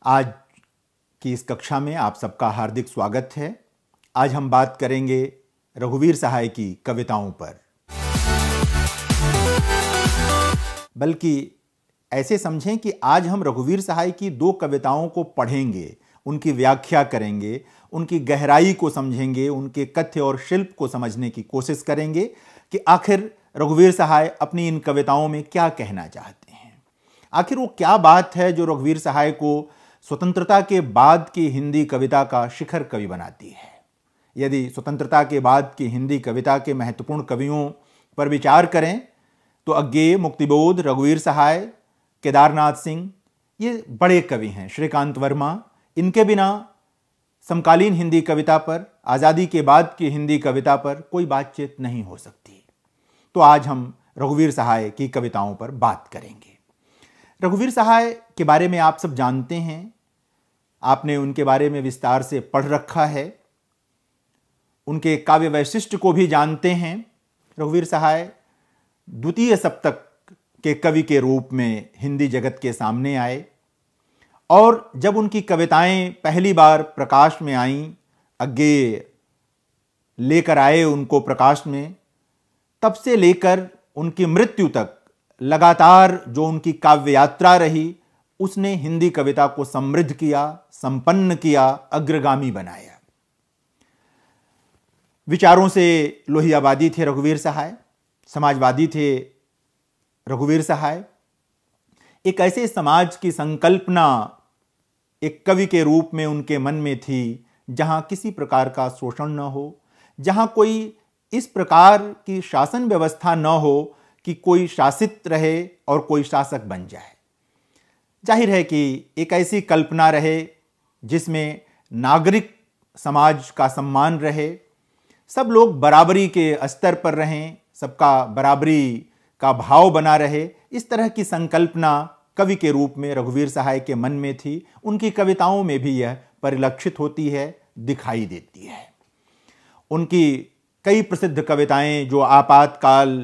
आज की इस कक्षा में आप सबका हार्दिक स्वागत है। आज हम बात करेंगे रघुवीर सहाय की कविताओं पर। बल्कि ऐसे समझें कि आज हम रघुवीर सहाय की दो कविताओं को पढ़ेंगे, उनकी व्याख्या करेंगे, उनकी गहराई को समझेंगे, उनके कथ्य और शिल्प को समझने की कोशिश करेंगे कि आखिर रघुवीर सहाय अपनी इन कविताओं में क्या कहना चाहते हैं। आखिर वो क्या बात है जो रघुवीर सहाय को स्वतंत्रता के बाद की हिंदी कविता का शिखर कवि बनाती है। यदि स्वतंत्रता के बाद की हिंदी कविता के महत्वपूर्ण कवियों पर विचार करें तो अज्ञेय, मुक्तिबोध, रघुवीर सहाय, केदारनाथ सिंह ये बड़े कवि हैं। श्रीकांत वर्मा, इनके बिना समकालीन हिंदी कविता पर, आज़ादी के बाद की हिंदी कविता पर कोई बातचीत नहीं हो सकती। तो आज हम रघुवीर सहाय की कविताओं पर बात करेंगे। रघुवीर सहाय के बारे में आप सब जानते हैं, आपने उनके बारे में विस्तार से पढ़ रखा है, उनके काव्य वैशिष्ट्य को भी जानते हैं। रघुवीर सहाय द्वितीय शतक के कवि के रूप में हिंदी जगत के सामने आए और जब उनकी कविताएं पहली बार प्रकाश में आईं, अज्ञेय लेकर आए उनको प्रकाश में, तब से लेकर उनकी मृत्यु तक लगातार जो उनकी काव्य यात्रा रही उसने हिंदी कविता को समृद्ध किया, संपन्न किया, अग्रगामी बनाया। विचारों से लोहियावादी थे रघुवीर सहाय, समाजवादी थे रघुवीर सहाय। एक ऐसे समाज की संकल्पना एक कवि के रूप में उनके मन में थी जहां किसी प्रकार का शोषण न हो, जहां कोई इस प्रकार की शासन व्यवस्था न हो कि कोई शासित रहे और कोई शासक बन जाए। जाहिर है कि एक ऐसी कल्पना रहे जिसमें नागरिक समाज का सम्मान रहे, सब लोग बराबरी के स्तर पर रहें, सबका बराबरी का भाव बना रहे। इस तरह की संकल्पना कवि के रूप में रघुवीर सहाय के मन में थी। उनकी कविताओं में भी यह परिलक्षित होती है, दिखाई देती है। उनकी कई प्रसिद्ध कविताएं जो आपातकाल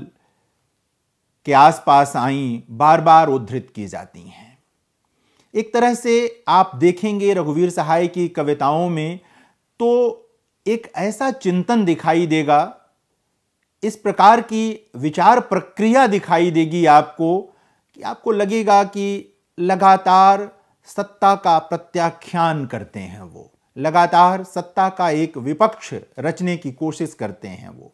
के आसपास आईं, बार बार उद्धृत की जाती हैं। एक तरह से आप देखेंगे रघुवीर सहाय की कविताओं में तो एक ऐसा चिंतन दिखाई देगा, इस प्रकार की विचार प्रक्रिया दिखाई देगी आपको कि आपको लगेगा कि लगातार सत्ता का प्रत्याख्यान करते हैं वो, लगातार सत्ता का एक विपक्ष रचने की कोशिश करते हैं वो।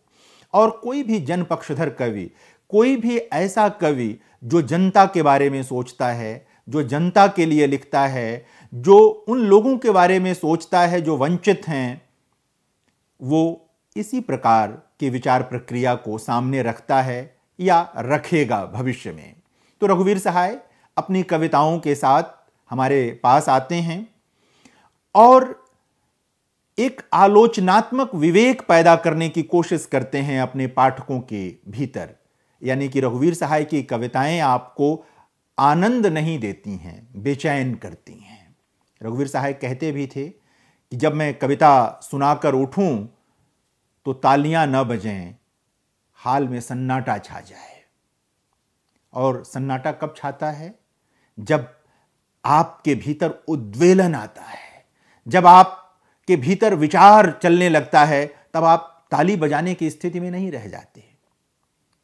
और कोई भी जनपक्षधर कवि, कोई भी ऐसा कवि जो जनता के बारे में सोचता है, जो जनता के लिए लिखता है, जो उन लोगों के बारे में सोचता है जो वंचित हैं, वो इसी प्रकार की विचार प्रक्रिया को सामने रखता है या रखेगा भविष्य में। तो रघुवीर सहाय अपनी कविताओं के साथ हमारे पास आते हैं और एक आलोचनात्मक विवेक पैदा करने की कोशिश करते हैं अपने पाठकों के भीतर। यानी कि रघुवीर सहाय की कविताएं आपको आनंद नहीं देती हैं, बेचैन करती हैं। रघुवीर सहाय कहते भी थे कि जब मैं कविता सुनाकर उठूं तो तालियां न बजें, हाल में सन्नाटा छा जाए। और सन्नाटा कब छाता है? जब आपके भीतर उद्वेलन आता है, जब आपके भीतर विचार चलने लगता है, तब आप ताली बजाने की स्थिति में नहीं रह जाते।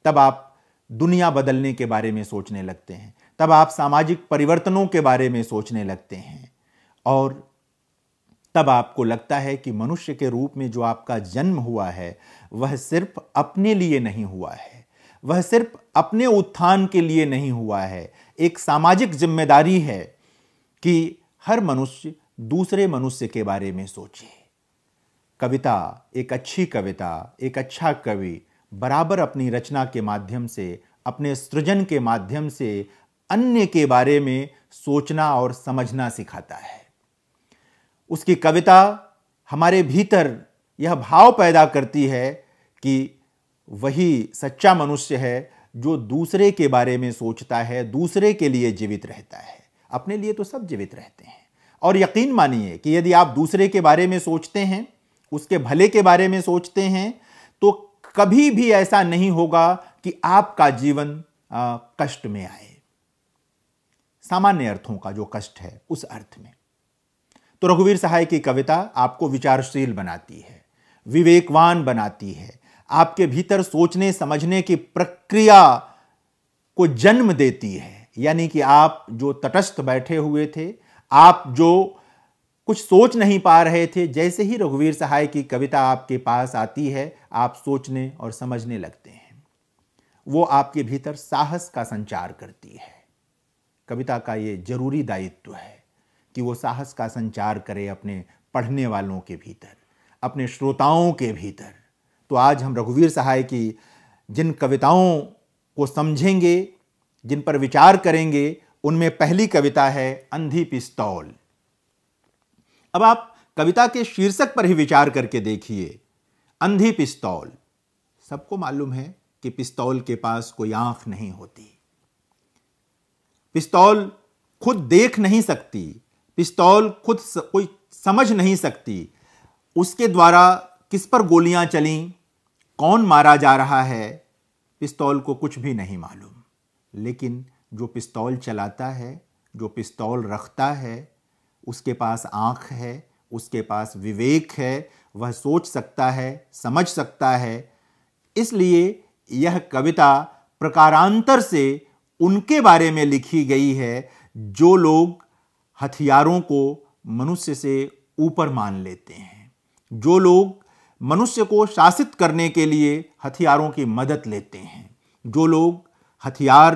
तब आप दुनिया बदलने के बारे में सोचने लगते हैं, तब आप सामाजिक परिवर्तनों के बारे में सोचने लगते हैं और तब आपको लगता है कि मनुष्य के रूप में जो आपका जन्म हुआ है वह सिर्फ अपने लिए नहीं हुआ है, वह सिर्फ अपने उत्थान के लिए नहीं हुआ है। एक सामाजिक जिम्मेदारी है कि हर मनुष्य दूसरे मनुष्य के बारे में सोचे। कविता, एक अच्छी कविता, एक अच्छा कवि बराबर अपनी रचना के माध्यम से, अपने सृजन के माध्यम से अन्य के बारे में सोचना और समझना सिखाता है। उसकी कविता हमारे भीतर यह भाव पैदा करती है कि वही सच्चा मनुष्य है जो दूसरे के बारे में सोचता है, दूसरे के लिए जीवित रहता है। अपने लिए तो सब जीवित रहते हैं। और यकीन मानिए कि यदि आप दूसरे के बारे में सोचते हैं, उसके भले के बारे में सोचते हैं, तो कभी भी ऐसा नहीं होगा कि आपका जीवन कष्ट में आए। सामान्य अर्थों का जो कष्ट है उस अर्थ में। तो रघुवीर सहाय की कविता आपको विचारशील बनाती है, विवेकवान बनाती है, आपके भीतर सोचने समझने की प्रक्रिया को जन्म देती है। यानी कि आप जो तटस्थ बैठे हुए थे, आप जो कुछ सोच नहीं पा रहे थे, जैसे ही रघुवीर सहाय की कविता आपके पास आती है, आप सोचने और समझने लगते हैं। वो आपके भीतर साहस का संचार करती है। कविता का ये जरूरी दायित्व है कि वो साहस का संचार करे अपने पढ़ने वालों के भीतर, अपने श्रोताओं के भीतर। तो आज हम रघुवीर सहाय की जिन कविताओं को समझेंगे, जिन पर विचार करेंगे, उनमें पहली कविता है अंधी पिस्तौल। अब आप कविता के शीर्षक पर ही विचार करके देखिए, अंधी पिस्तौल। सबको मालूम है कि पिस्तौल के पास कोई आंख नहीं होती, पिस्तौल खुद देख नहीं सकती, पिस्तौल खुद कोई समझ नहीं सकती, उसके द्वारा किस पर गोलियां चलीं, कौन मारा जा रहा है, पिस्तौल को कुछ भी नहीं मालूम। लेकिन जो पिस्तौल चलाता है, जो पिस्तौल रखता है, उसके पास आंख है, उसके पास विवेक है, वह सोच सकता है, समझ सकता है। इसलिए यह कविता प्रकारांतर से उनके बारे में लिखी गई है जो लोग हथियारों को मनुष्य से ऊपर मान लेते हैं, जो लोग मनुष्य को शासित करने के लिए हथियारों की मदद लेते हैं, जो लोग हथियार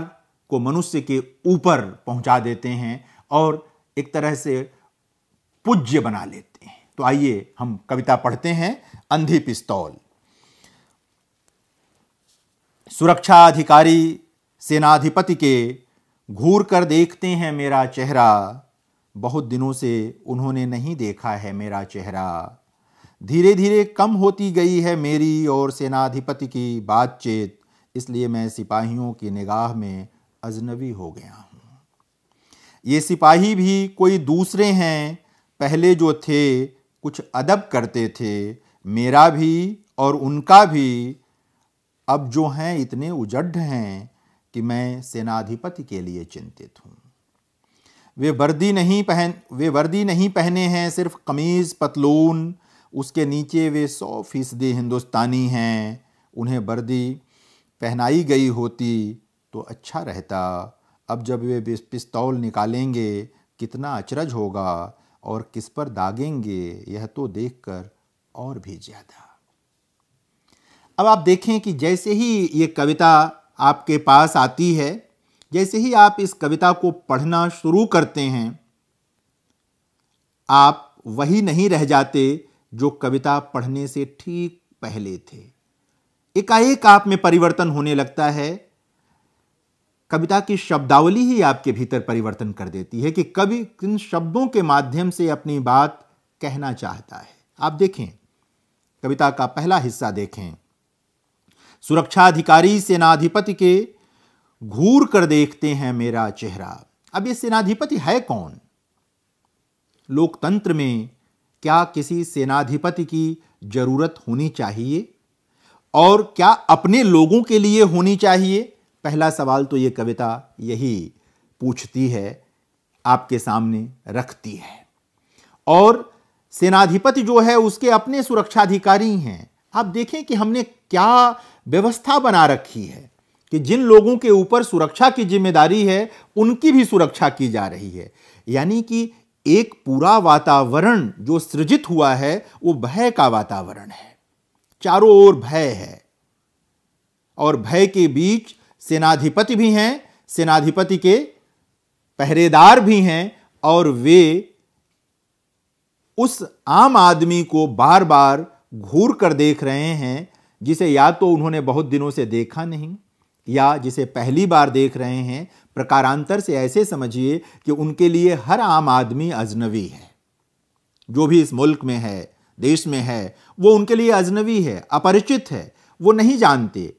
को मनुष्य के ऊपर पहुंचा देते हैं और एक तरह से पूज्य बना लेते हैं। तो आइए हम कविता पढ़ते हैं, अंधी पिस्तौल। सुरक्षा अधिकारी सेनाधिपति के घूर कर देखते हैं मेरा चेहरा, बहुत दिनों से उन्होंने नहीं देखा है मेरा चेहरा। धीरे धीरे कम होती गई है मेरी और सेनाधिपति की बातचीत, इसलिए मैं सिपाहियों की निगाह में अजनबी हो गया हूँ। ये सिपाही भी कोई दूसरे हैं, पहले जो थे कुछ अदब करते थे, मेरा भी और उनका भी अब जो हैं इतने उजड्ड हैं कि मैं सेनाधिपति के लिए चिंतित हूँ। वे वर्दी नहीं पहने हैं, सिर्फ कमीज पतलून, उसके नीचे वे 100% हिंदुस्तानी हैं। उन्हें वर्दी पहनाई गई होती तो अच्छा रहता। अब जब वे पिस्तौल निकालेंगे कितना अचरज होगा और किस पर दागेंगे, यह तो देखकर और भी ज्यादा। अब आप देखें कि जैसे ही ये कविता आपके पास आती है, जैसे ही आप इस कविता को पढ़ना शुरू करते हैं, आप वही नहीं रह जाते जो कविता पढ़ने से ठीक पहले थे। एकाएक आप में परिवर्तन होने लगता है। कविता की शब्दावली ही आपके भीतर परिवर्तन कर देती है कि कवि किन शब्दों के माध्यम से अपनी बात कहना चाहता है। आप देखें, कविता का पहला हिस्सा देखें, सुरक्षा अधिकारी सेनाधिपति के घूर कर देखते हैं मेरा चेहरा। अब ये सेनाधिपति है कौन? लोकतंत्र में क्या किसी सेनाधिपति की जरूरत होनी चाहिए और क्या अपने लोगों के लिए होनी चाहिए? पहला सवाल तो ये कविता यही पूछती है, आपके सामने रखती है। और सेनाधिपति जो है उसके अपने सुरक्षा अधिकारी हैं। आप देखें कि हमने क्या व्यवस्था बना रखी है कि जिन लोगों के ऊपर सुरक्षा की जिम्मेदारी है उनकी भी सुरक्षा की जा रही है। यानी कि एक पूरा वातावरण जो सृजित हुआ है वो भय का वातावरण है, चारों ओर भय है और भय के बीच सेनाधिपति भी हैं, सेनाधिपति के पहरेदार भी हैं और वे उस आम आदमी को बार बार घूर कर देख रहे हैं जिसे या तो उन्होंने बहुत दिनों से देखा नहीं या जिसे पहली बार देख रहे हैं। प्रकारांतर से ऐसे समझिए कि उनके लिए हर आम आदमी अजनबी है। जो भी इस मुल्क में है, देश में है, वो उनके लिए अजनबी है, अपरिचित है। वो नहीं जानते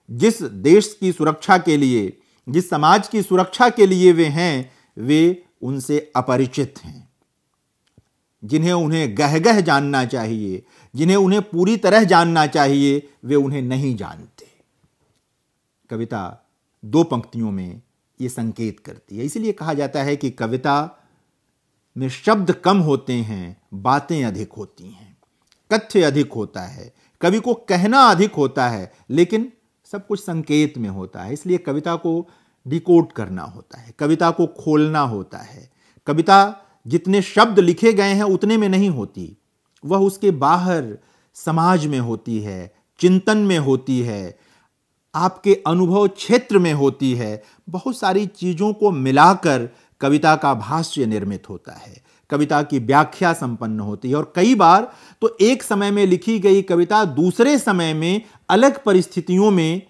जिस देश की सुरक्षा के लिए, जिस समाज की सुरक्षा के लिए वे हैं, वे उनसे अपरिचित हैं। जिन्हें उन्हें गहगह जानना चाहिए, जिन्हें उन्हें पूरी तरह जानना चाहिए, वे उन्हें नहीं जानते। कविता 2 पंक्तियों में ये संकेत करती है। इसलिए कहा जाता है कि कविता में शब्द कम होते हैं, बातें अधिक होती हैं, कथ्य अधिक होता है, कवि को कहना अधिक होता है, लेकिन सब कुछ संकेत में होता है। इसलिए कविता को डिकोड करना होता है, कविता को खोलना होता है। कविता जितने शब्द लिखे गए हैं उतने में नहीं होती, वह उसके बाहर समाज में होती है, चिंतन में होती है, आपके अनुभव क्षेत्र में होती है। बहुत सारी चीजों को मिलाकर कविता का भाष्य निर्मित होता है, कविता की व्याख्या संपन्न होती है। और कई बार तो एक समय में लिखी गई कविता दूसरे समय में अलग परिस्थितियों में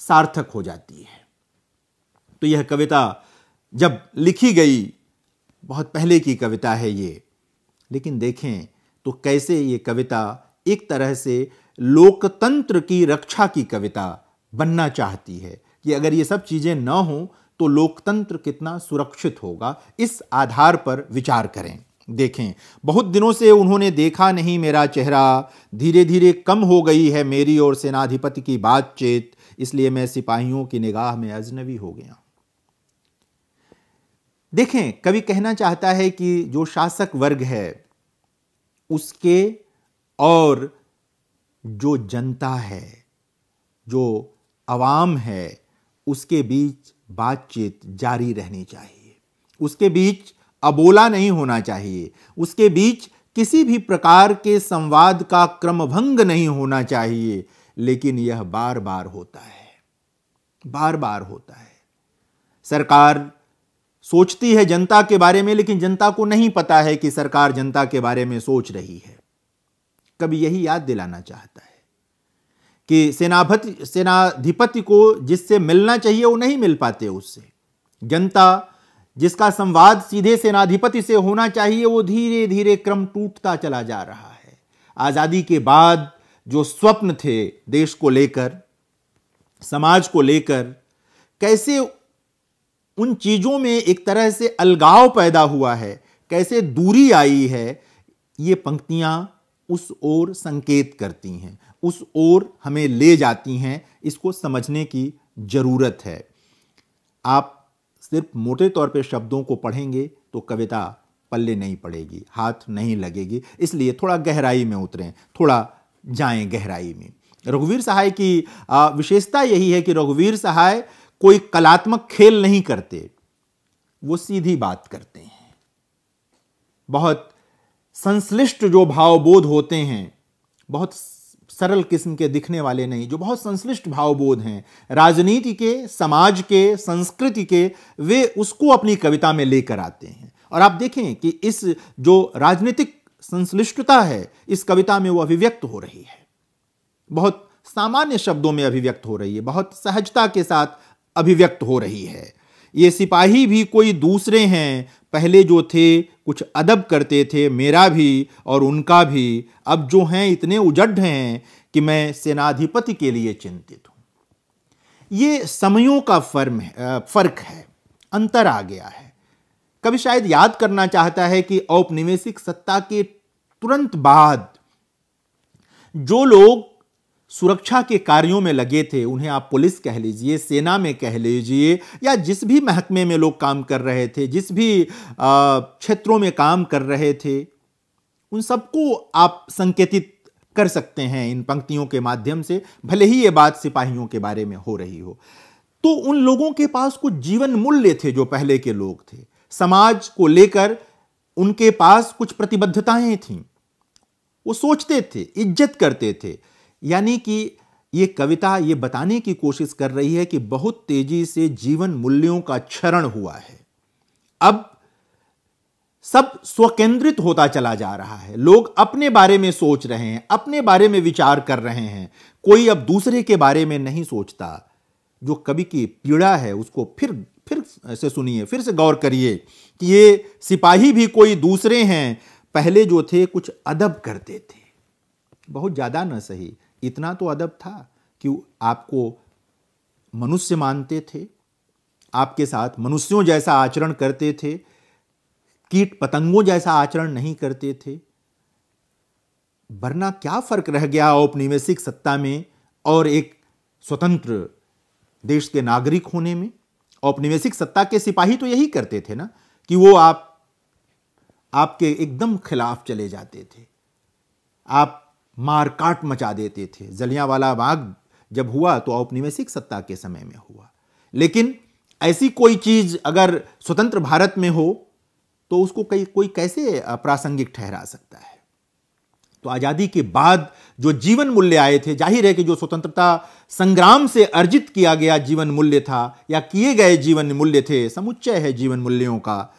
सार्थक हो जाती है। तो यह कविता जब लिखी गई, बहुत पहले की कविता है ये, लेकिन देखें तो कैसे ये कविता एक तरह से लोकतंत्र की रक्षा की कविता बनना चाहती है कि अगर ये सब चीजें न हों तो लोकतंत्र कितना सुरक्षित होगा। इस आधार पर विचार करें। देखें, बहुत दिनों से उन्होंने देखा नहीं मेरा चेहरा, धीरे धीरे कम हो गई है मेरी और सेनाधिपति की बातचीत, इसलिए मैं सिपाहियों की निगाह में अजनबी हो गया। देखें, कवि कहना चाहता है कि जो शासक वर्ग है उसके और जो जनता है, जो अवाम है, उसके बीच बातचीत जारी रहनी चाहिए, उसके बीच अबोला नहीं होना चाहिए, उसके बीच किसी भी प्रकार के संवाद का क्रमभंग नहीं होना चाहिए। लेकिन यह बार बार होता है, बार बार होता है। सरकार सोचती है जनता के बारे में, लेकिन जनता को नहीं पता है कि सरकार जनता के बारे में सोच रही है। कभी यही याद दिलाना चाहता है कि सेनाधिपति को जिससे मिलना चाहिए वो नहीं मिल पाते उससे। जनता जिसका संवाद सीधे सेनाधिपति से होना चाहिए वो धीरे धीरे क्रम टूटता चला जा रहा है। आजादी के बाद जो स्वप्न थे देश को लेकर, समाज को लेकर, कैसे उन चीजों में एक तरह से अलगाव पैदा हुआ है, कैसे दूरी आई है, ये पंक्तियां उस ओर संकेत करती हैं, उस ओर हमें ले जाती हैं। इसको समझने की जरूरत है। आप सिर्फ मोटे तौर पे शब्दों को पढ़ेंगे तो कविता पल्ले नहीं पड़ेगी, हाथ नहीं लगेगी। इसलिए थोड़ा गहराई में उतरें, थोड़ा जाएं गहराई में। रघुवीर सहाय की विशेषता यही है कि रघुवीर सहाय कोई कलात्मक खेल नहीं करते, वो सीधी बात करते हैं। बहुत संश्लिष्ट जो भावबोध होते हैं, बहुत सरल किस्म के दिखने वाले नहीं, जो बहुत संश्लिष्ट भावबोध हैं, राजनीति के, समाज के, संस्कृति के, वे उसको अपनी कविता में लेकर आते हैं। और आप देखें कि इस जो राजनीतिक संश्लिष्टता है इस कविता में वो अभिव्यक्त हो रही है, बहुत सामान्य शब्दों में अभिव्यक्त हो रही है, बहुत सहजता के साथ अभिव्यक्त हो रही है। ये सिपाही भी कोई दूसरे हैं, पहले जो थे कुछ अदब करते थे, मेरा भी और उनका भी, अब जो हैं इतने उजड़ हैं कि मैं सेनाधिपति के लिए चिंतित हूं। ये समयों का फर्क है, अंतर आ गया है। कभी शायद याद करना चाहता है कि औपनिवेशिक सत्ता के तुरंत बाद जो लोग सुरक्षा के कार्यों में लगे थे, उन्हें आप पुलिस कह लीजिए, सेना में कह लीजिए, या जिस भी महकमे में लोग काम कर रहे थे, जिस भी क्षेत्रों में काम कर रहे थे, उन सबको आप संकेतित कर सकते हैं इन पंक्तियों के माध्यम से, भले ही ये बात सिपाहियों के बारे में हो रही हो। तो उन लोगों के पास कुछ जीवन मूल्य थे, जो पहले के लोग थे, समाज को लेकर उनके पास कुछ प्रतिबद्धताएं थीं, वो सोचते थे, इज्जत करते थे। यानी कि ये कविता ये बताने की कोशिश कर रही है कि बहुत तेजी से जीवन मूल्यों का क्षरण हुआ है। अब सब स्वकेंद्रित होता चला जा रहा है, लोग अपने बारे में सोच रहे हैं, अपने बारे में विचार कर रहे हैं, कोई अब दूसरे के बारे में नहीं सोचता। जो कवि की पीड़ा है उसको फिर से सुनिए, फिर से गौर करिए कि ये सिपाही भी कोई दूसरे हैं, पहले जो थे कुछ अदब करते थे, बहुत ज्यादा न सही, इतना तो अदब था कि आपको मनुष्य मानते थे, आपके साथ मनुष्यों जैसा आचरण करते थे, कीट पतंगों जैसा आचरण नहीं करते थे। वरना क्या फर्क रह गया औपनिवेशिक सत्ता में और एक स्वतंत्र देश के नागरिक होने में? औपनिवेशिक सत्ता के सिपाही तो यही करते थे ना कि वो आपके एकदम खिलाफ चले जाते थे, आप मारकाट मचा देते थे। जलियांवाला बाग जब हुआ तो औपनिवेशिक सत्ता के समय में हुआ, लेकिन ऐसी कोई चीज अगर स्वतंत्र भारत में हो तो उसको कोई कैसे अप्रासंगिक ठहरा सकता है। तो आजादी के बाद जो जीवन मूल्य आए थे, जाहिर है कि जो स्वतंत्रता संग्राम से अर्जित किया गया जीवन मूल्य था या किए गए जीवन मूल्य थे, समुच्चय है जीवन मूल्यों का,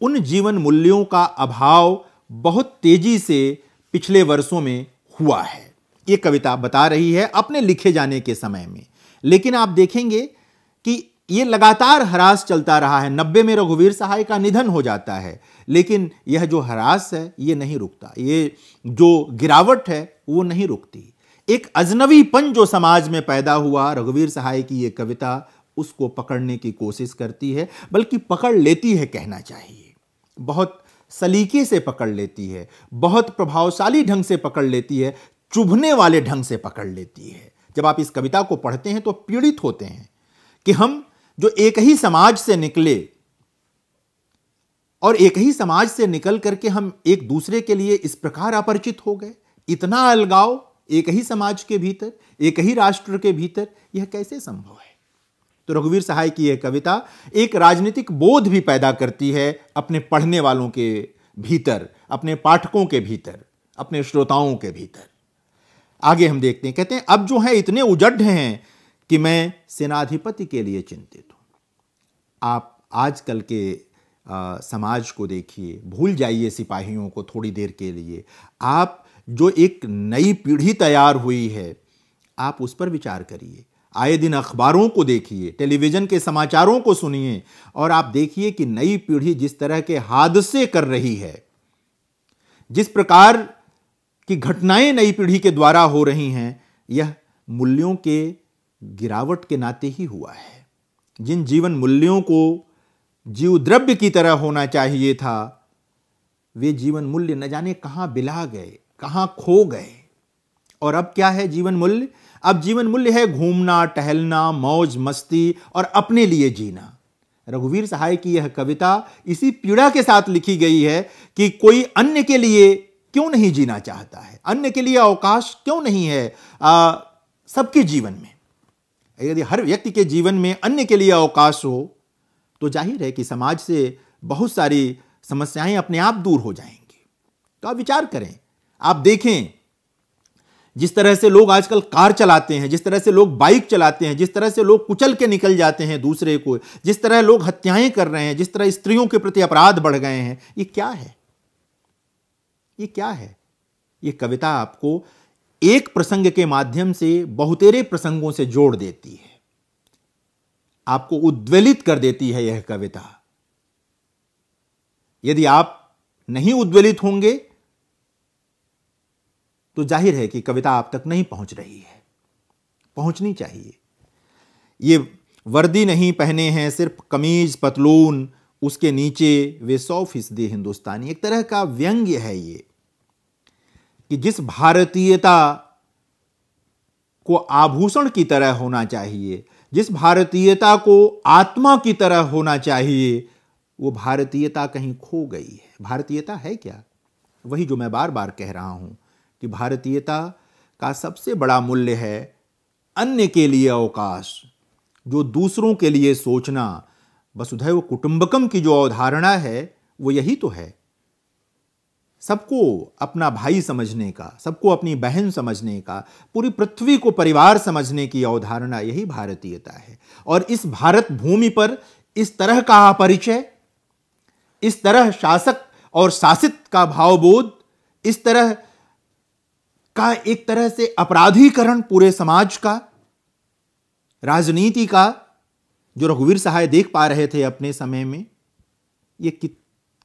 उन जीवन मूल्यों का अभाव बहुत तेजी से पिछले वर्षों में हुआ है। ये कविता बता रही है अपने लिखे जाने के समय में। लेकिन आप देखेंगे कि ये लगातार ह्रास चलता रहा है। 90 में रघुवीर सहाय का निधन हो जाता है, लेकिन यह जो ह्रास है ये नहीं रुकता, ये जो गिरावट है वो नहीं रुकती। एक अजनबीपन जो समाज में पैदा हुआ, रघुवीर सहाय की ये कविता उसको पकड़ने की कोशिश करती है, बल्कि पकड़ लेती है कहना चाहिए। बहुत सलीके से पकड़ लेती है, बहुत प्रभावशाली ढंग से पकड़ लेती है, चुभने वाले ढंग से पकड़ लेती है। जब आप इस कविता को पढ़ते हैं तो पीड़ित होते हैं कि हम जो एक ही समाज से निकले और एक ही समाज से निकल करके हम एक दूसरे के लिए इस प्रकार अपरिचित हो गए, इतना अलगाव एक ही समाज के भीतर, एक ही राष्ट्र के भीतर, यह कैसे संभव है। तो रघुवीर सहाय की यह कविता एक राजनीतिक बोध भी पैदा करती है अपने पढ़ने वालों के भीतर, अपने पाठकों के भीतर, अपने श्रोताओं के भीतर। आगे हम देखते हैं, कहते हैं अब जो है इतने उजड़ हैं कि मैं सेनाधिपति के लिए चिंतित हूं। आप आजकल के समाज को देखिए, भूल जाइए सिपाहियों को थोड़ी देर के लिए। आप जो एक नई पीढ़ी तैयार हुई है, आप उस पर विचार करिए। आए दिन अखबारों को देखिए, टेलीविजन के समाचारों को सुनिए और आप देखिए कि नई पीढ़ी जिस तरह के हादसे कर रही है, जिस प्रकार की घटनाएं नई पीढ़ी के द्वारा हो रही हैं, यह मूल्यों के गिरावट के नाते ही हुआ है। जिन जीवन मूल्यों को जीव द्रव्य की तरह होना चाहिए था, वे जीवन मूल्य न जाने कहां बिला गए, कहां खो गए। और अब क्या है जीवन मूल्य? अब जीवन मूल्य है घूमना, टहलना, मौज मस्ती और अपने लिए जीना। रघुवीर सहाय की यह कविता इसी पीड़ा के साथ लिखी गई है कि कोई अन्य के लिए क्यों नहीं जीना चाहता है, अन्य के लिए अवकाश क्यों नहीं है सबके जीवन में। यदि हर व्यक्ति के जीवन में अन्य के लिए अवकाश हो तो जाहिर है कि समाज से बहुत सारी समस्याएं अपने आप दूर हो जाएंगी। तो आप विचार करें, आप देखें जिस तरह से लोग आजकल कार चलाते हैं, जिस तरह से लोग बाइक चलाते हैं, जिस तरह से लोग कुचल के निकल जाते हैं दूसरे को, जिस तरह लोग हत्याएं कर रहे हैं, जिस तरह स्त्रियों के प्रति अपराध बढ़ गए हैं, ये क्या है? ये क्या है? ये कविता आपको एक प्रसंग के माध्यम से बहुतेरे प्रसंगों से जोड़ देती है, आपको उद्वेलित कर देती है यह कविता। यदि आप नहीं उद्वेलित होंगे तो जाहिर है कि कविता आप तक नहीं पहुंच रही है, पहुंचनी चाहिए। ये वर्दी नहीं पहने हैं, सिर्फ कमीज पतलून, उसके नीचे वे 100% हिंदुस्तानी। एक तरह का व्यंग्य है ये कि जिस भारतीयता को आभूषण की तरह होना चाहिए, जिस भारतीयता को आत्मा की तरह होना चाहिए, वो भारतीयता कहीं खो गई है। भारतीयता है क्या? वही जो मैं बार बार कह रहा हूं कि भारतीयता का सबसे बड़ा मूल्य है अन्य के लिए अवकाश, जो दूसरों के लिए सोचना। वसुधैव कुटुंबकम की जो अवधारणा है वो यही तो है, सबको अपना भाई समझने का, सबको अपनी बहन समझने का, पूरी पृथ्वी को परिवार समझने की अवधारणा, यही भारतीयता है। और इस भारत भूमि पर इस तरह का परिचय, इस तरह शासक और शासित का भावबोध, इस तरह का एक तरह से अपराधीकरण पूरे समाज का, राजनीति का, जो रघुवीर सहाय देख पा रहे थे अपने समय में, ये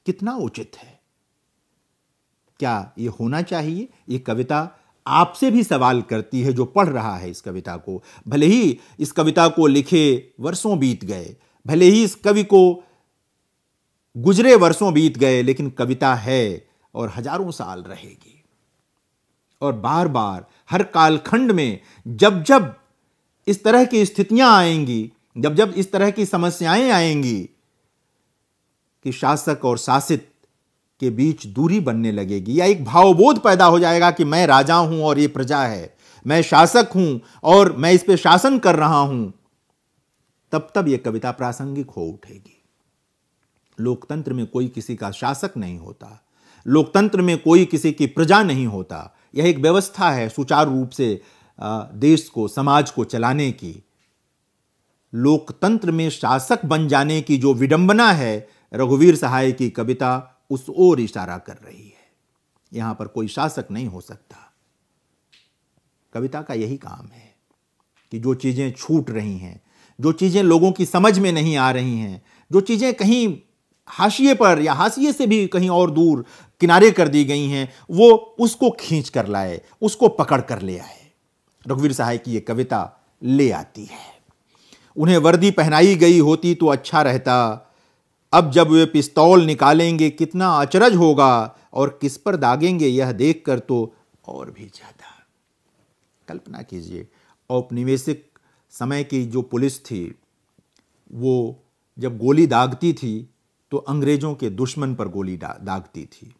कितना उचित है? क्या ये होना चाहिए? ये कविता आपसे भी सवाल करती है जो पढ़ रहा है इस कविता को। भले ही इस कविता को लिखे वर्षों बीत गए, भले ही इस कवि को गुजरे वर्षों बीत गए, लेकिन कविता है और हजारों साल रहेगी। और बार बार हर कालखंड में जब जब इस तरह की स्थितियां आएंगी, जब जब इस तरह की समस्याएं आएंगी कि शासक और शासित के बीच दूरी बनने लगेगी, या एक भावबोध पैदा हो जाएगा कि मैं राजा हूं और ये प्रजा है, मैं शासक हूं और मैं इस पे शासन कर रहा हूं, तब यह कविता प्रासंगिक हो उठेगी। लोकतंत्र में कोई किसी का शासक नहीं होता, लोकतंत्र में कोई किसी की प्रजा नहीं होता। यह एक व्यवस्था है सुचारू रूप से देश को, समाज को चलाने की। लोकतंत्र में शासक बन जाने की जो विडंबना है, रघुवीर सहाय की कविता उस ओर इशारा कर रही है। यहां पर कोई शासक नहीं हो सकता। कविता का यही काम है कि जो चीजें छूट रही हैं, जो चीजें लोगों की समझ में नहीं आ रही हैं, जो चीजें कहीं हाशिए पर या हाशिए से भी कहीं और दूर किनारे कर दी गई हैं, वो उसको खींच कर लाए, उसको पकड़ कर ले आए। रघुवीर सहाय की ये कविता ले आती है। उन्हें वर्दी पहनाई गई होती तो अच्छा रहता, अब जब वे पिस्तौल निकालेंगे कितना अचरज होगा, और किस पर दागेंगे यह देखकर तो और भी ज्यादा। कल्पना कीजिए, औपनिवेशिक समय की जो पुलिस थी, वो जब गोली दागती थी तो अंग्रेजों के दुश्मन पर गोली दागती थी।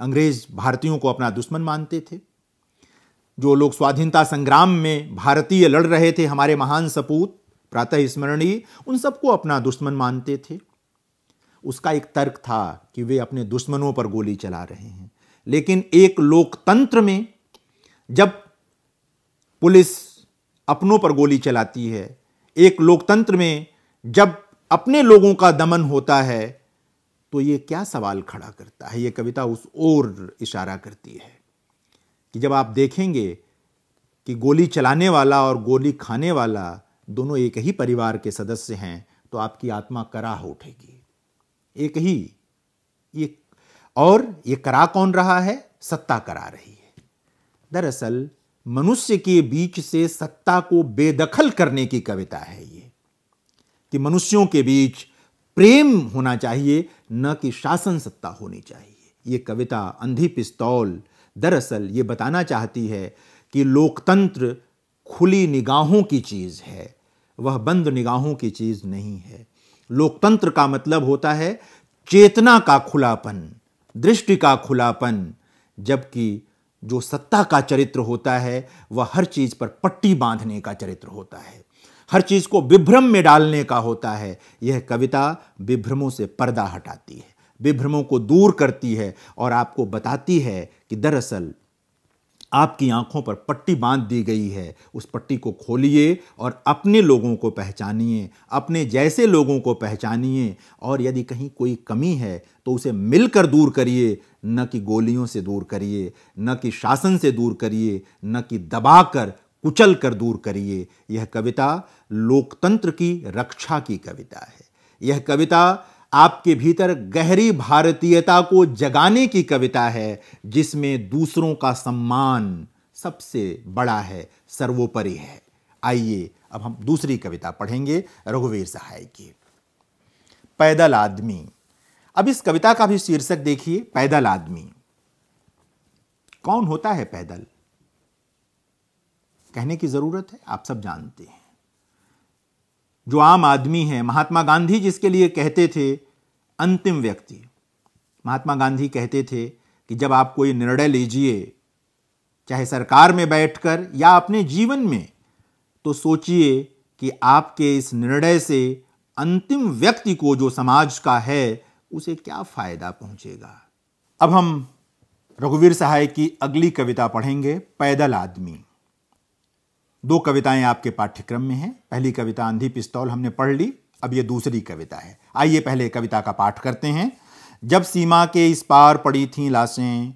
अंग्रेज भारतीयों को अपना दुश्मन मानते थे। जो लोग स्वाधीनता संग्राम में भारतीय लड़ रहे थे, हमारे महान सपूत प्रातः स्मरणीय, उन सबको अपना दुश्मन मानते थे। उसका एक तर्क था कि वे अपने दुश्मनों पर गोली चला रहे हैं। लेकिन एक लोकतंत्र में जब पुलिस अपनों पर गोली चलाती है, एक लोकतंत्र में जब अपने लोगों का दमन होता है, तो ये क्या सवाल खड़ा करता है। ये कविता उस ओर इशारा करती है कि जब आप देखेंगे कि गोली चलाने वाला और गोली खाने वाला दोनों एक ही परिवार के सदस्य हैं, तो आपकी आत्मा कराह उठेगी। एक ही ये करा कौन रहा है? सत्ता करा रही है। दरअसल मनुष्य के बीच से सत्ता को बेदखल करने की कविता है ये, कि मनुष्यों के बीच प्रेम होना चाहिए, न कि शासन सत्ता होनी चाहिए। ये कविता अंधी पिस्तौल दरअसल ये बताना चाहती है कि लोकतंत्र खुली निगाहों की चीज है, वह बंद निगाहों की चीज नहीं है। लोकतंत्र का मतलब होता है चेतना का खुलापन, दृष्टि का खुलापन, जबकि जो सत्ता का चरित्र होता है वह हर चीज पर पट्टी बांधने का चरित्र होता है, हर चीज को विभ्रम में डालने का होता है। यह कविता विभ्रमों से पर्दा हटाती है, विभ्रमों को दूर करती है और आपको बताती है कि दरअसल आपकी आंखों पर पट्टी बांध दी गई है। उस पट्टी को खोलिए और अपने लोगों को पहचानिए, अपने जैसे लोगों को पहचानिए, और यदि कहीं कोई कमी है तो उसे मिलकर दूर करिए, न कि गोलियों से दूर करिए, न कि शासन से दूर करिए, न कि दबाकर कुचल कर दूर करिए। यह कविता लोकतंत्र की रक्षा की कविता है। यह कविता आपके भीतर गहरी भारतीयता को जगाने की कविता है, जिसमें दूसरों का सम्मान सबसे बड़ा है, सर्वोपरि है। आइए अब हम दूसरी कविता पढ़ेंगे रघुवीर सहाय की, पैदल आदमी। अब इस कविता का भी शीर्षक देखिए, पैदल आदमी। कौन होता है पैदल? कहने की जरूरत है, आप सब जानते हैं। जो आम आदमी है, महात्मा गांधी जिसके लिए कहते थे अंतिम व्यक्ति, महात्मा गांधी कहते थे कि जब आप कोई निर्णय लीजिए, चाहे सरकार में बैठकर या अपने जीवन में, तो सोचिए कि आपके इस निर्णय से अंतिम व्यक्ति को, जो समाज का है, उसे क्या फायदा पहुंचेगा। अब हम रघुवीर सहाय की अगली कविता पढ़ेंगे, पैदल आदमी। दो कविताएं आपके पाठ्यक्रम में हैं। पहली कविता अंधी पिस्तौल हमने पढ़ ली, अब ये दूसरी कविता है। आइए पहले कविता का पाठ करते हैं। जब सीमा के इस पार पड़ी थीं लाशें,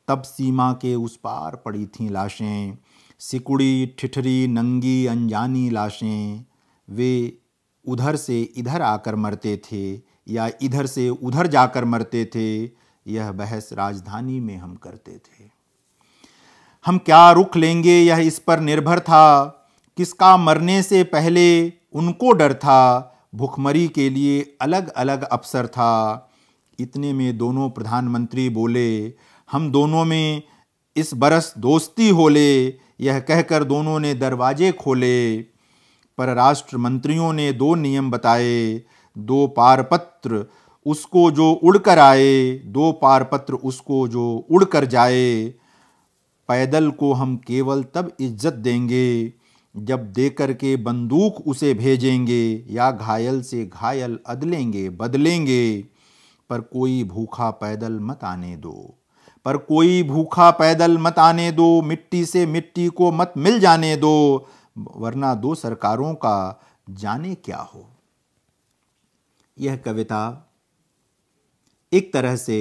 तब सीमा के उस पार पड़ी थीं लाशें, सिकुड़ी ठिठरी नंगी अनजानी लाशें। वे उधर से इधर आकर मरते थे या इधर से उधर जाकर मरते थे, यह बहस राजधानी में हम करते थे। हम क्या रुख लेंगे यह इस पर निर्भर था, किसका मरने से पहले उनको डर था, भुखमरी के लिए अलग अलग अफसर था। इतने में दोनों प्रधानमंत्री बोले, हम दोनों में इस बरस दोस्ती होले, यह कहकर दोनों ने दरवाजे खोले। परराष्ट्र मंत्रियों ने दो नियम बताए, दो पारपत्र उसको जो उड़कर आए, दो पारपत्र उसको जो उड़कर जाए। पैदल को हम केवल तब इज्जत देंगे जब देकर के बंदूक उसे भेजेंगे, या घायल से घायल अदलेंगे बदलेंगे। पर कोई भूखा पैदल मत आने दो, पर कोई भूखा पैदल मत आने दो। मिट्टी से मिट्टी को मत मिल जाने दो, वरना दो सरकारों का जाने क्या हो। यह कविता एक तरह से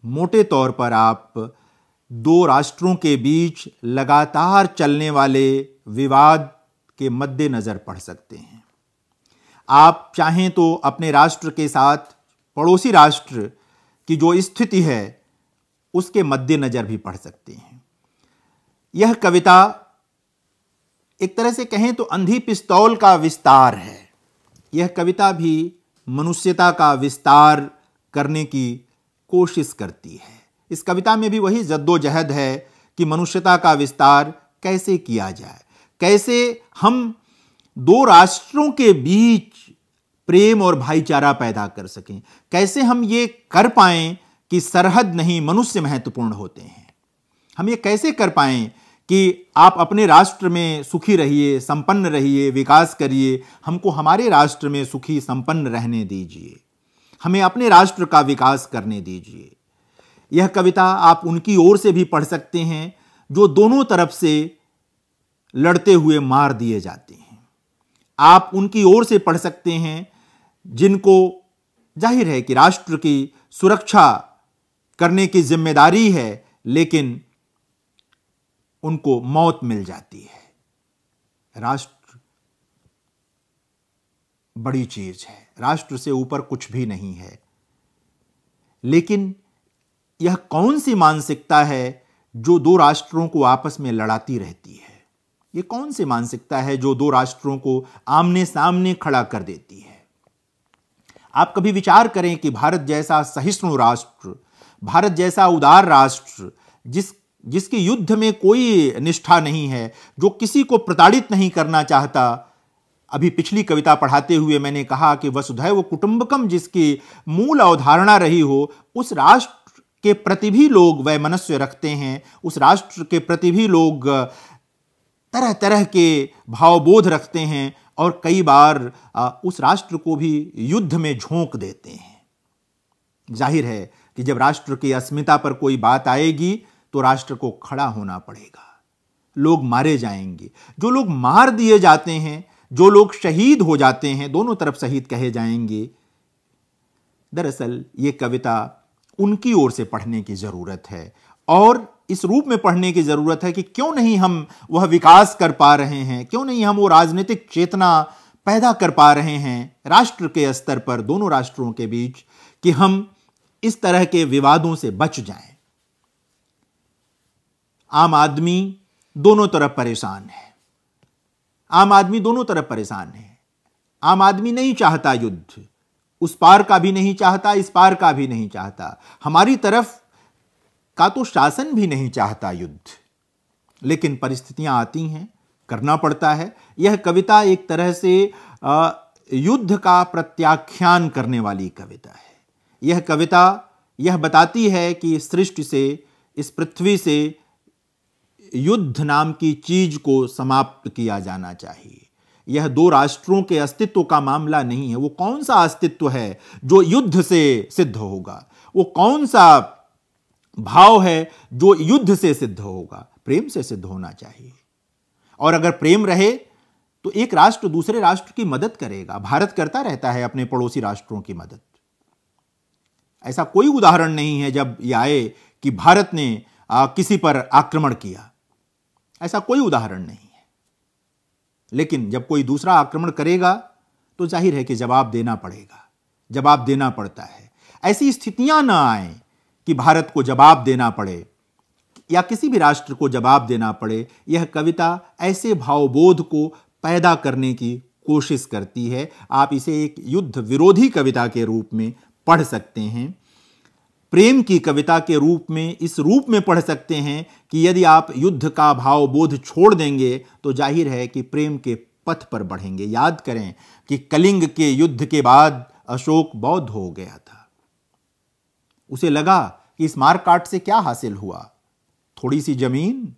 मोटे तौर पर आप दो राष्ट्रों के बीच लगातार चलने वाले विवाद के मद्देनजर पढ़ सकते हैं। आप चाहें तो अपने राष्ट्र के साथ पड़ोसी राष्ट्र की जो स्थिति है उसके मद्देनजर भी पढ़ सकते हैं। यह कविता एक तरह से कहें तो अंधी पिस्तौल का विस्तार है। यह कविता भी मनुष्यता का विस्तार करने की कोशिश करती है। इस कविता में भी वही जद्दोजहद है कि मनुष्यता का विस्तार कैसे किया जाए, कैसे हम दो राष्ट्रों के बीच प्रेम और भाईचारा पैदा कर सकें, कैसे हम ये कर पाएं कि सरहद नहीं मनुष्य महत्वपूर्ण होते हैं। हम ये कैसे कर पाएं कि आप अपने राष्ट्र में सुखी रहिए, संपन्न रहिए, विकास करिए, हमको हमारे राष्ट्र में सुखी संपन्न रहने दीजिए, हमें अपने राष्ट्र का विकास करने दीजिए। यह कविता आप उनकी ओर से भी पढ़ सकते हैं जो दोनों तरफ से लड़ते हुए मार दिए जाते हैं। आप उनकी ओर से पढ़ सकते हैं जिनको जाहिर है कि राष्ट्र की सुरक्षा करने की जिम्मेदारी है, लेकिन उनको मौत मिल जाती है। राष्ट्र बड़ी चीज है, राष्ट्र से ऊपर कुछ भी नहीं है। लेकिन यह कौन सी मानसिकता है जो दो राष्ट्रों को आपस में लड़ाती रहती है? यह कौन सी मानसिकता है जो दो राष्ट्रों को आमने सामने खड़ा कर देती है? आप कभी विचार करें कि भारत जैसा सहिष्णु राष्ट्र, भारत जैसा उदार राष्ट्र, जिसकी युद्ध में कोई निष्ठा नहीं है, जो किसी को प्रताड़ित नहीं करना चाहता। अभी पिछली कविता पढ़ाते हुए मैंने कहा कि वसुधैव कुटुंबकम जिसकी मूल अवधारणा रही हो, उस राष्ट्र के प्रति भी लोग वैमनस्य रखते हैं, उस राष्ट्र के प्रति भी लोग तरह तरह के भावबोध रखते हैं और कई बार उस राष्ट्र को भी युद्ध में झोंक देते हैं। जाहिर है कि जब राष्ट्र की अस्मिता पर कोई बात आएगी तो राष्ट्र को खड़ा होना पड़ेगा। लोग मारे जाएंगे, जो लोग मार दिए जाते हैं, जो लोग शहीद हो जाते हैं, दोनों तरफ शहीद कहे जाएंगे। दरअसल ये कविता उनकी ओर से पढ़ने की जरूरत है और इस रूप में पढ़ने की जरूरत है कि क्यों नहीं हम वह विकास कर पा रहे हैं, क्यों नहीं हम वो राजनीतिक चेतना पैदा कर पा रहे हैं राष्ट्र के स्तर पर, दोनों राष्ट्रों के बीच, कि हम इस तरह के विवादों से बच जाएं। आम आदमी दोनों तरफ परेशान है, आम आदमी दोनों तरफ परेशान है। आम आदमी नहीं चाहता युद्ध, उस पार का भी नहीं चाहता, इस पार का भी नहीं चाहता, हमारी तरफ का तो शासन भी नहीं चाहता युद्ध, लेकिन परिस्थितियां आती हैं, करना पड़ता है। यह कविता एक तरह से युद्ध का प्रत्याख्यान करने वाली कविता है। यह कविता यह बताती है कि इस सृष्टि से, इस पृथ्वी से युद्ध नाम की चीज को समाप्त किया जाना चाहिए। यह दो राष्ट्रों के अस्तित्व का मामला नहीं है। वो कौन सा अस्तित्व है जो युद्ध से सिद्ध होगा? वो कौन सा भाव है जो युद्ध से सिद्ध होगा? प्रेम से सिद्ध होना चाहिए। और अगर प्रेम रहे तो एक राष्ट्र दूसरे राष्ट्र की मदद करेगा। भारत करता रहता है अपने पड़ोसी राष्ट्रों की मदद। ऐसा कोई उदाहरण नहीं है जब यह आए कि भारत ने किसी पर आक्रमण किया, ऐसा कोई उदाहरण नहीं है। लेकिन जब कोई दूसरा आक्रमण करेगा तो जाहिर है कि जवाब देना पड़ेगा, जवाब देना पड़ता है। ऐसी स्थितियां ना आए कि भारत को जवाब देना पड़े या किसी भी राष्ट्र को जवाब देना पड़े। यह कविता ऐसे भावबोध को पैदा करने की कोशिश करती है। आप इसे एक युद्ध विरोधी कविता के रूप में पढ़ सकते हैं, प्रेम की कविता के रूप में इस रूप में पढ़ सकते हैं कि यदि आप युद्ध का भावबोध छोड़ देंगे तो जाहिर है कि प्रेम के पथ पर बढ़ेंगे। याद करें कि कलिंग के युद्ध के बाद अशोक बौद्ध हो गया था। उसे लगा कि इस मारकाट से क्या हासिल हुआ, थोड़ी सी जमीन,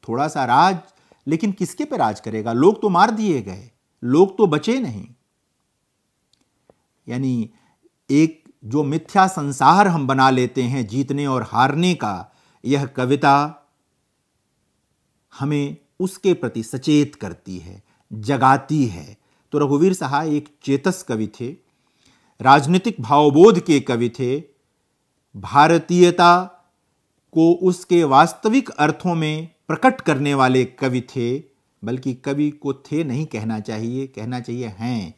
थोड़ा सा राज, लेकिन किसके पे राज करेगा? लोग तो मार दिए गए, लोग तो बचे नहीं। यानी एक जो मिथ्या संसार हम बना लेते हैं जीतने और हारने का, यह कविता हमें उसके प्रति सचेत करती है, जगाती है। तो रघुवीर सहाय एक चेतस कवि थे, राजनीतिक भावबोध के कवि थे, भारतीयता को उसके वास्तविक अर्थों में प्रकट करने वाले कवि थे। बल्कि कवि को थे नहीं कहना चाहिए, कहना चाहिए हैं।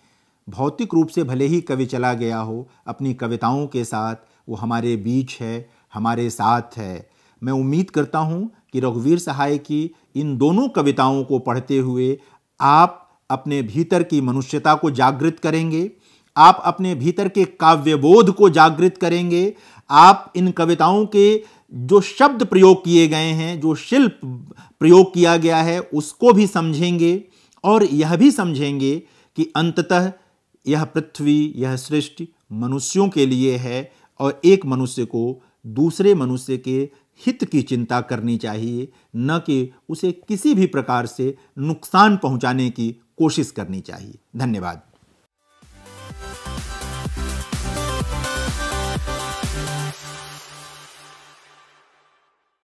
भौतिक रूप से भले ही कवि चला गया हो, अपनी कविताओं के साथ वो हमारे बीच है, हमारे साथ है। मैं उम्मीद करता हूं कि रघुवीर सहाय की इन दोनों कविताओं को पढ़ते हुए आप अपने भीतर की मनुष्यता को जागृत करेंगे, आप अपने भीतर के काव्यबोध को जागृत करेंगे, आप इन कविताओं के जो शब्द प्रयोग किए गए हैं, जो शिल्प प्रयोग किया गया है, उसको भी समझेंगे और यह भी समझेंगे कि अंततः यह पृथ्वी, यह सृष्टि मनुष्यों के लिए है और एक मनुष्य को दूसरे मनुष्य के हित की चिंता करनी चाहिए, न कि उसे किसी भी प्रकार से नुकसान पहुंचाने की कोशिश करनी चाहिए। धन्यवाद।